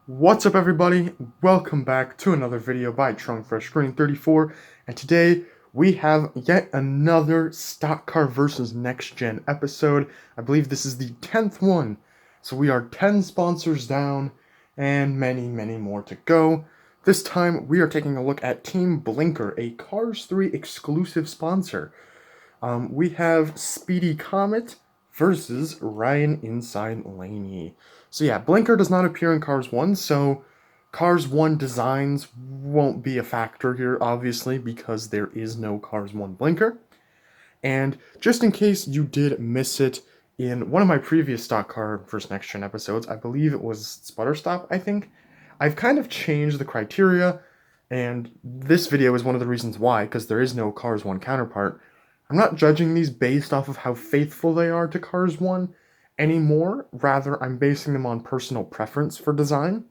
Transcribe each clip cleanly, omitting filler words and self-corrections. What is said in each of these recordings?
What's up, everybody? Welcome back to another video by TrunkFreshGreen34, and today we have yet another stock car versus next gen episode. I believe this is the 10th one, so we are 10 sponsors down and many more to go. This time we are taking a look at Team Blinkr, a Cars 3 exclusive sponsor. We have Speedy Comet versus Ryan inside Laney. So yeah, Blinkr does not appear in Cars 1, so Cars 1 designs won't be a factor here, obviously, because there is no Cars 1 Blinkr. And just in case you did miss it, in one of my previous stock car versus next gen episodes, I believe it was Sputter Stop, I think, I've kind of changed the criteria, and this video is one of the reasons why, because there is no Cars 1 counterpart. I'm not judging these based off of how faithful they are to Cars 1 anymore. Rather, I'm basing them on personal preference for design.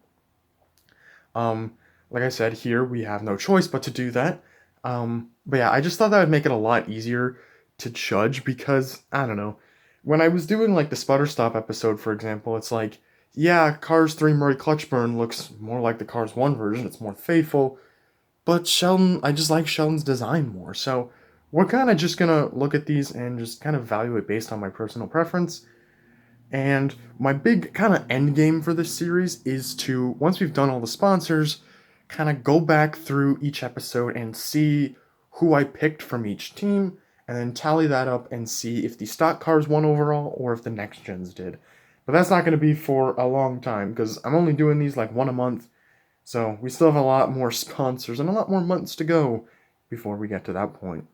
Like I said, here we have no choice but to do that. But yeah, I just thought that would make it a lot easier to judge because, I don't know, when I was doing like the Sputter Stop episode, for example, it's like, yeah, Cars 3 Murray Clutchburn looks more like the Cars 1 version, it's more faithful, but Sheldon, I just like Sheldon's design more, so we're kind of just gonna look at these and just kind of evaluate based on my personal preference. And my big kind of end game for this series is to, once we've done all the sponsors, kind of go back through each episode and see who I picked from each team, and then tally that up and see if the stock cars won overall or if the next gens did. But that's not going to be for a long time because I'm only doing these like one a month, so we still have a lot more sponsors and a lot more months to go before we get to that point.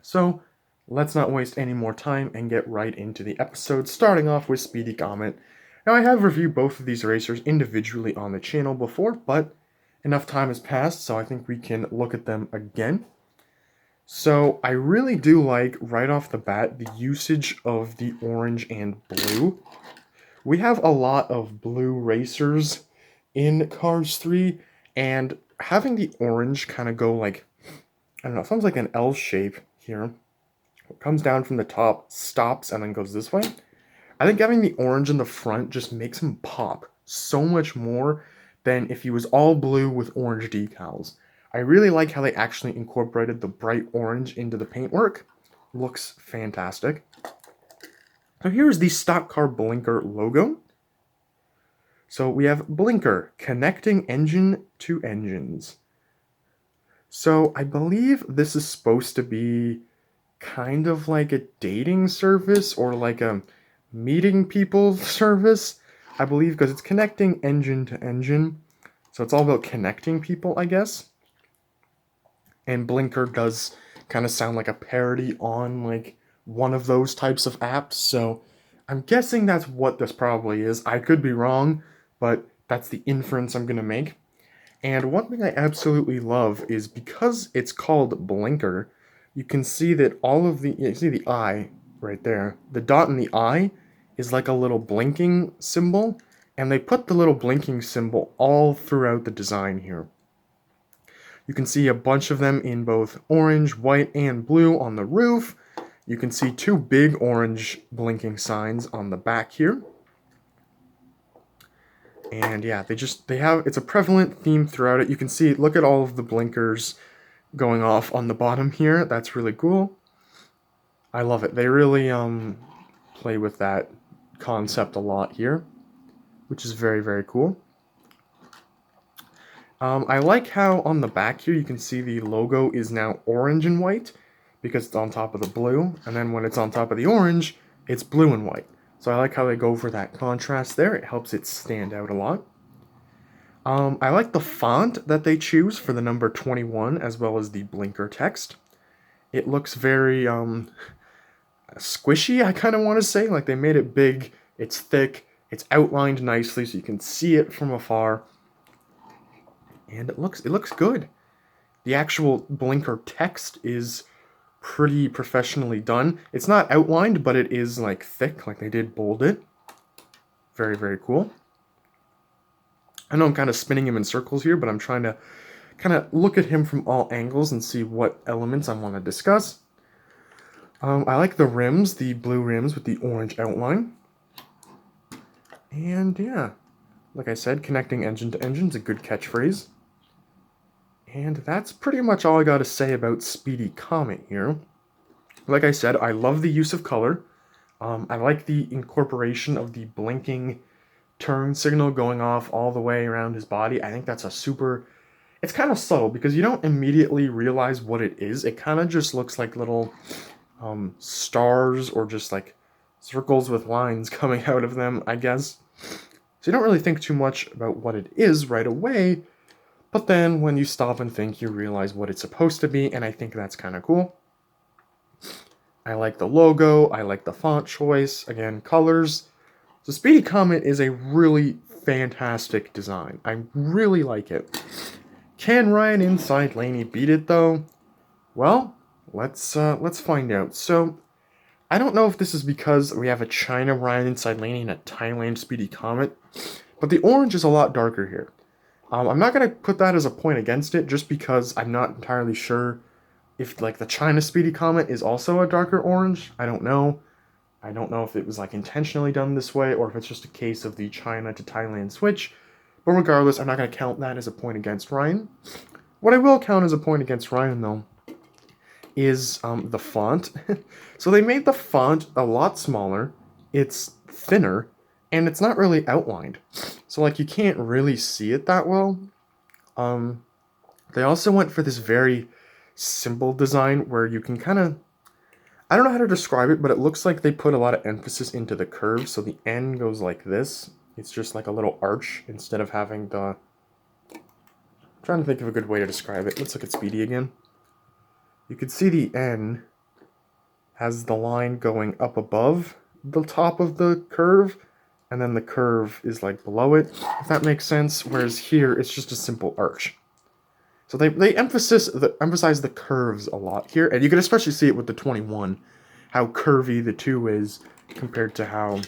So let's not waste any more time and get right into the episode, starting off with Speedy Comet. Now, I have reviewed both of these racers individually on the channel before, but enough time has passed, so I think we can look at them again. So I really do like, right off the bat, the usage of the orange and blue. We have a lot of blue racers in Cars 3, and having the orange kind of go like, I don't know, it sounds like an L shape here. It comes down from the top, stops, and then goes this way. I think having the orange in the front just makes him pop so much more than if he was all blue with orange decals. I really like how they actually incorporated the bright orange into the paintwork. Looks fantastic. So here's the stock car Blinkr logo. So we have Blinkr, connecting engine to engines. So I believe this is supposed to be kind of like a dating service or like a meeting people service, I believe, because it's connecting engine to engine. So it's all about connecting people, I guess. And Blinkr does kind of sound like a parody on like one of those types of apps. So I'm guessing that's what this probably is. I could be wrong, but that's the inference I'm going to make. And one thing I absolutely love is because it's called Blinkr, you can see that all of the, you see the eye right there, the dot in the eye is like a little blinking symbol, and they put the little blinking symbol all throughout the design here. You can see a bunch of them in both orange, white, and blue on the roof. You can see two big orange blinking signs on the back here. And yeah, they have, it's a prevalent theme throughout it. You can see, look at all of the blinkers going off on the bottom here. That's really cool. I love it. They really play with that concept a lot here, which is very cool. I like how on the back here you can see the logo is now orange and white because it's on top of the blue, and then when it's on top of the orange, it's blue and white. So I like how they go for that contrast there. It helps it stand out a lot. I like the font that they choose for the number 21 as well as the Blinkr text. It looks very squishy, I kind of want to say. Like they made it big, it's thick, it's outlined nicely so you can see it from afar. And it looks good. The actual Blinkr text is pretty professionally done. It's not outlined, but it is like thick, like they did bold it. Very cool. I know I'm kind of spinning him in circles here, but I'm trying to kind of look at him from all angles and see what elements I want to discuss. I like the rims, the blue rims with the orange outline. And yeah, like I said, connecting engine to engine is a good catchphrase. And that's pretty much all I got to say about Speedy Comet here. Like I said, I love the use of color. I like the incorporation of the blinking turn signal going off all the way around his body. I think that's a super... It's kind of subtle because you don't immediately realize what it is. It kind of just looks like little stars or just like circles with lines coming out of them, I guess. So you don't really think too much about what it is right away, but then when you stop and think, you realize what it's supposed to be, and I think that's kind of cool. I like the logo, I like the font choice, again, colors. So Speedy Comet is a really fantastic design. I really like it. Can Ryan inside Laney beat it though? Well, let's find out. So, I don't know if this is because we have a China Ryan inside Laney and a Thailand Speedy Comet, but the orange is a lot darker here. I'm not going to put that as a point against it, just because I'm not entirely sure if, like, the China Speedy Comet is also a darker orange. I don't know. I don't know if it was, like, intentionally done this way, or if it's just a case of the China to Thailand switch. But regardless, I'm not going to count that as a point against Ryan. What I will count as a point against Ryan, though, is the font. So they made the font a lot smaller, it's thinner, and it's not really outlined. So, like, you can't really see it that well. They also went for this very simple design where you can kind of... I don't know how to describe it, but it looks like they put a lot of emphasis into the curve, so the N goes like this. It's just like a little arch instead of having the... I'm trying to think of a good way to describe it. Let's look at Speedy again. You can see the N has the line going up above the top of the curve, and then the curve is like below it, if that makes sense, whereas here it's just a simple arch. So they emphasize the curves a lot here, and you can especially see it with the 21, how curvy the 2 is compared to how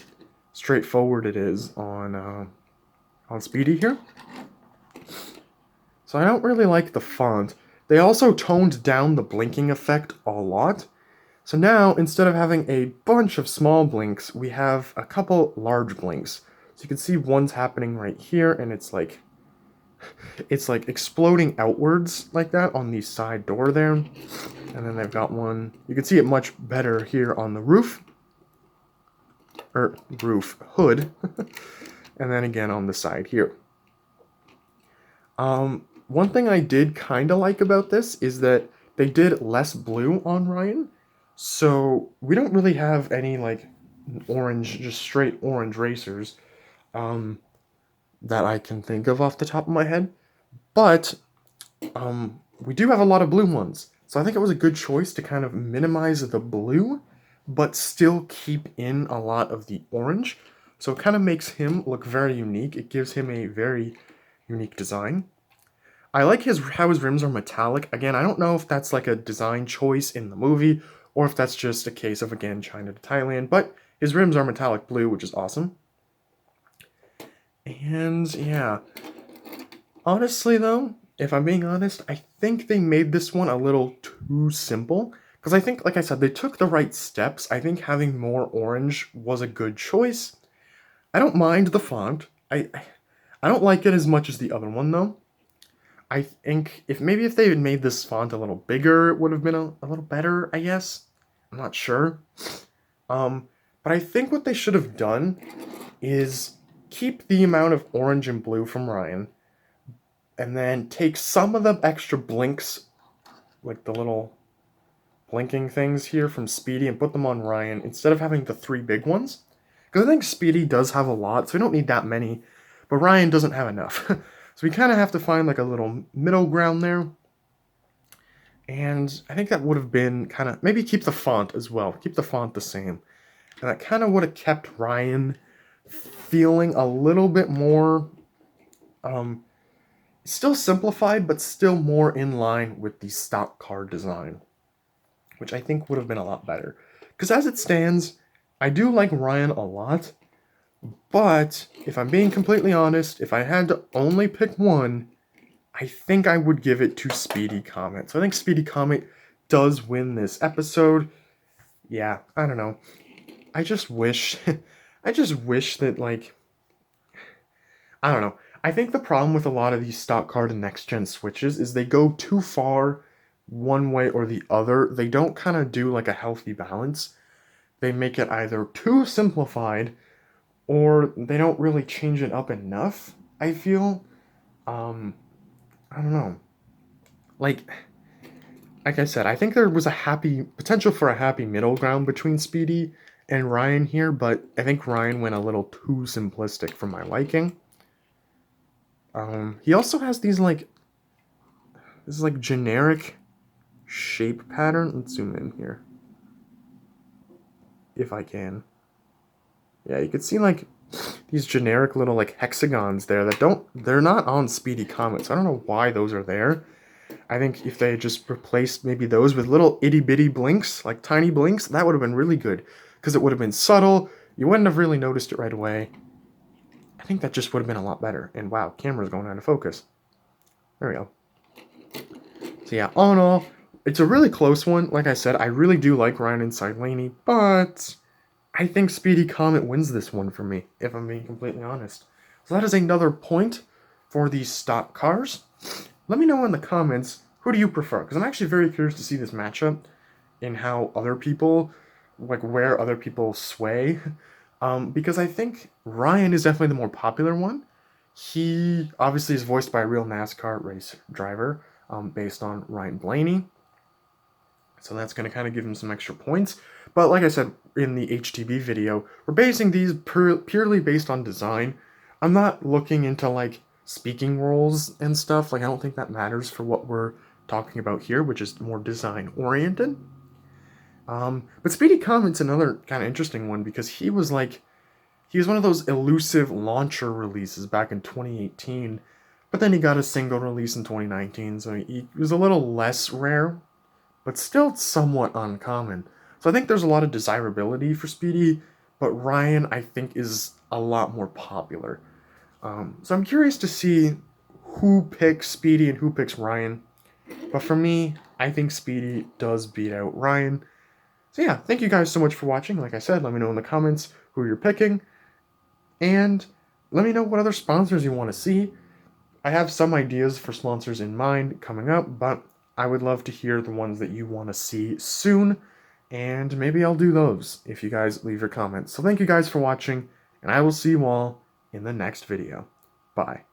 straightforward it is on Speedy here. So I don't really like the font. They also toned down the blinking effect a lot. So now, instead of having a bunch of small blinks, we have a couple large blinks. So you can see one's happening right here, and it's like exploding outwards like that on the side door there. And then they've got one, you can see it much better here on the roof. Roof hood. And then again on the side here. One thing I did kind of like about this is that they did less blue on Ryan. So we don't really have any, like, orange, just straight orange racers that I can think of off the top of my head. But we do have a lot of blue ones. So I think it was a good choice to kind of minimize the blue, but still keep in a lot of the orange. So it kind of makes him look very unique. It gives him a very unique design. I like how his rims are metallic. Again, I don't know if that's like a design choice in the movie, or if that's just a case of, again, China to Thailand, but his rims are metallic blue, which is awesome. And, yeah. Honestly, though, if I'm being honest, I think they made this one a little too simple. Because I think, like I said, they took the right steps. I think having more orange was a good choice. I don't mind the font. I don't like it as much as the other one, though. I think if they had made this font a little bigger, it would have been a little better, I guess. I'm not sure. But I think what they should have done is keep the amount of orange and blue from Ryan, and then take some of the extra blinks, like the little blinking things here from Speedy, and put them on Ryan, instead of having the 3 big ones. Because I think Speedy does have a lot, so we don't need that many, but Ryan doesn't have enough. So we kind of have to find like a little middle ground there. And I think that would have been kind of, maybe keep the font as well. Keep the font the same. And that kind of would have kept Ryan feeling a little bit more, still simplified, but still more in line with the stock car design. Which I think would have been a lot better. Because as it stands, I do like Ryan a lot. But, if I'm being completely honest, if I had to only pick one, I think I would give it to Speedy Comet. So I think Speedy Comet does win this episode. Yeah, I don't know. I just wish that, like... I don't know. I think the problem with a lot of these stock card and next gen switches is they go too far one way or the other. They don't kind of do like a healthy balance. They make it either too simplified or they don't really change it up enough, I feel. Um, I don't know. Like like I said, I think there was a happy potential for a happy middle ground between Speedy and Ryan here, but I think Ryan went a little too simplistic for my liking. He also has these like this is like generic shape pattern. Let's zoom in here if I can. Yeah, you can see like these generic little like hexagons there that they're not on Speedy Comet. So I don't know why those are there. I think if they just replaced maybe those with little itty bitty blinks, like tiny blinks, that would have been really good. Because it would have been subtle, you wouldn't have really noticed it right away. I think that just would have been a lot better. And wow, camera's going out of focus. There we go. So yeah, all in all, it's a really close one. Like I said, I really do like Ryan inside Laney, but I think Speedy Comet wins this one for me, if I'm being completely honest. So that is another point for these stock cars. Let me know in the comments, who do you prefer? Because I'm actually very curious to see this matchup and how other people, like where other people sway. Because I think Ryan is definitely the more popular one. He obviously is voiced by a real NASCAR race driver, based on Ryan Blaney. So that's going to kind of give him some extra points. But like I said in the HTB video, we're basing these purely based on design. I'm not looking into like speaking roles and stuff. Like I don't think that matters for what we're talking about here, which is more design oriented. But Speedy Comet's another kind of interesting one because he was one of those elusive launcher releases back in 2018, but then he got a single release in 2019, so he was a little less rare, but still somewhat uncommon. So I think there's a lot of desirability for Speedy, but Ryan I think is a lot more popular. So I'm curious to see who picks Speedy and who picks Ryan. But for me, I think Speedy does beat out Ryan. So yeah, thank you guys so much for watching. Like I said, let me know in the comments who you're picking. And let me know what other sponsors you want to see. I have some ideas for sponsors in mind coming up, but I would love to hear the ones that you want to see soon. And maybe I'll do those if you guys leave your comments. So thank you guys for watching, and I will see you all in the next video. Bye.